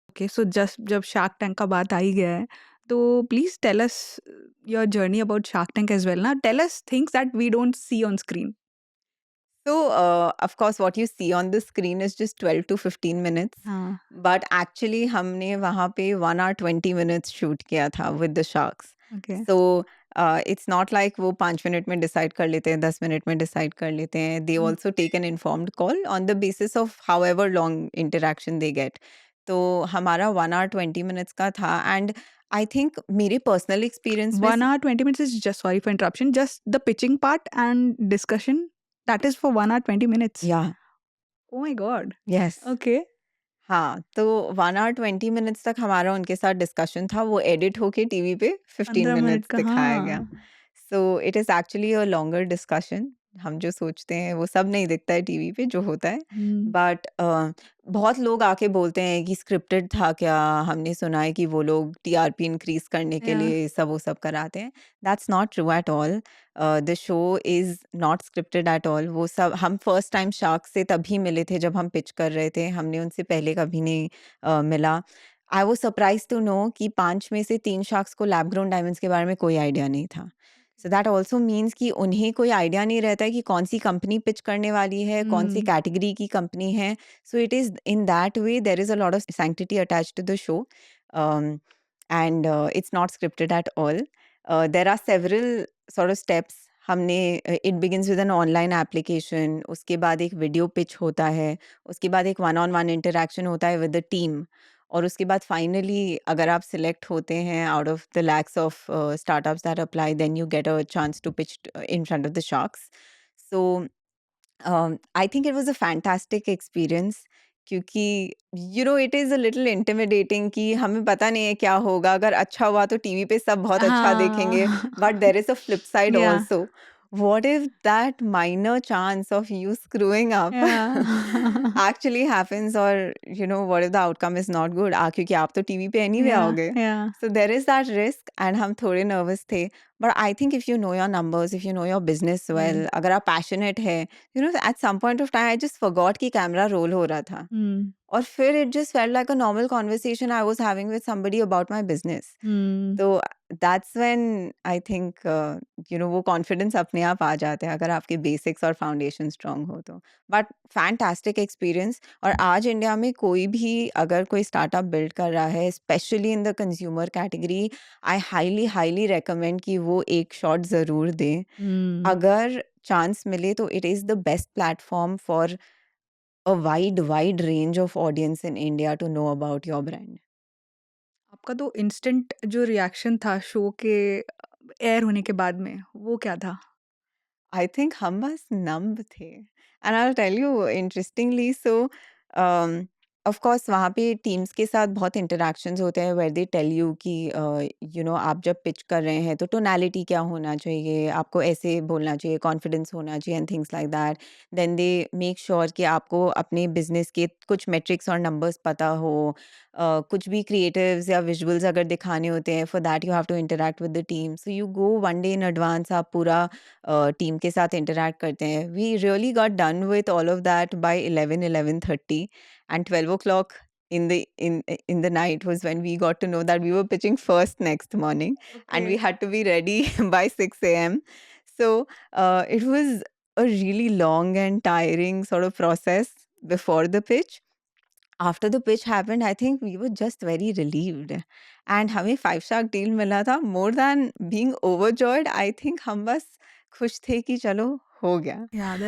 Okay, so just जब Shark Tank का बात आ ही गया है, तो please tell us your journey about Shark Tank as well ना। Tell us things that we don't see on screen. So, of course, what you see on the screen is just 12 to 15 minutes. हाँ, But actually, हमने वहाँ पे 1 hour 20 minutes shoot किया था with the sharks. Okay. So, it's not like वो 5 minute में decide कर लेते हैं, 10 मिनट में decide कर लेते हैं. They hmm, also take an informed call on the basis of however long interaction they get. तो हमारा 1 hour 20 minutes का था and I think मेरे personal experience में 1 hour 20 minutes is just, sorry for interruption, just the pitching part and discussion, that is for 1 hour 20 minutes? yeah, Oh my God! yes. Okay. हाँ, तो 1 hour 20 minutes तक हमारा उनके साथ discussion था, वो एडिट होके टीवी पे 15 15 मिनट मिनट्स का, दिखाया गया। हाँ। So it is actually a longer discussion. हम जो सोचते हैं वो सब नहीं दिखता है टीवी पे जो होता है। हुँ, बट बहुत लोग आके बोलते हैं कि स्क्रिप्टेड था क्या? हमने सुना है कि वो लोग टीआरपी इंक्रीज़ करने के या लिए वो सब कराते हैं। That's not true at all. The show is not scripted at all. वो सब हम फर्स्ट टाइम शार्क से तभी मिले थे जब हम पिच कर रहे थे। हमने उनसे पहले कभी नहीं मिला। I was surprised to know कि 5 में से 3 शार्क्स को लैब ग्रोन डायमंड्स के बारे में कोई आइडिया नहीं था। सो दैट ऑल्सो मीन्स कि उन्हें कोई आइडिया नहीं रहता है कि कौन-सी कंपनी पिच करने वाली है, कौन-सी हुँ, कैटेगरी की कंपनी है। So it is in that way there is a lot of sanctity attached to the show, um, and it's not scripted at all. There are several sort of steps. हमने it begins with an online application. उसके बाद एक video pitch होता है, उसके बाद एक one on one interaction होता है विद द टीम, और उसके बाद फाइनली अगर आप सिलेक्ट होते हैं out of the lakhs of startups that apply, then you get a chance to pitch in front of the sharks. So I think it was a fantastic experience क्योंकि it is a little intimidating कि हमें पता नहीं है क्या होगा। अगर अच्छा हुआ तो टीवी पे सब बहुत अच्छा देखेंगे, हाँ। But there is a flip side yeah, also. What if that minor chance of you screwing up yeah. Actually happens, और what if the outcome is not good, क्योंकि आप तो टीवी पे एनीवे या, आओगे। Yeah. So there is that risk and हम थोड़े nervous थे। But I think if you know your numbers, if you know your business hmm, well, अगर आप पैशनेट है, at some point of time I just forgot कि camera roll हो रहा था, हुँ, और फिर it just felt like a normal conversation I was having with somebody about my business. हुँ। तो that's when I think वो कॉन्फिडेंस अपने आप आ जाता है अगर आपके बेसिक्स और फाउंडेशन स्ट्रांग हो तो। But fantastic experience. और आज इंडिया में कोई भी अगर कोई स्टार्टअप बिल्ड कर रहा है, specially in the consumer category, I highly highly recommend कि वो एक शॉट ज़रूर दें। हुँ। अगर चांस मिले तो it is the best platform for a wide range of audience in India to know about your brand. आपका तो इंस्टेंट जो रिएक्शन था शो के एयर होने के बाद में, वो क्या था? I think हम बस numb थे। And I'll tell you interestingly, so um, of course वहाँ पे टीम्स के साथ बहुत इंटरैक्शंस होते हैं where they tell you कि आप जब पिच कर रहे हैं तो टोनैलिटी क्या होना चाहिए, आपको ऐसे बोलना चाहिए, कॉन्फिडेंस होना चाहिए and things like that. Then they make sure कि आपको अपने बिजनेस के कुछ मेट्रिक्स और नंबर्स पता हो। कुछ भी क्रिएटिव्स या विजुअल्स अगर दिखाने होते हैं, for that you have to interact with the team, so you go one day in advance, आप पूरा टीम के साथ इंटरैक्ट करते हैं। We really got done with all of that by 11:30 and 12 o'clock in the night was when we got to know that we were pitching first next morning, okay. and we had to be ready by 6 a.m. So it was a really long and tiring sort of process before the pitch. After the pitch happened, I think we were just very relieved, and हमें 5 star deal मिला था। More than being overjoyed, I think हम बस खुश थे कि चलो हो गया। याद है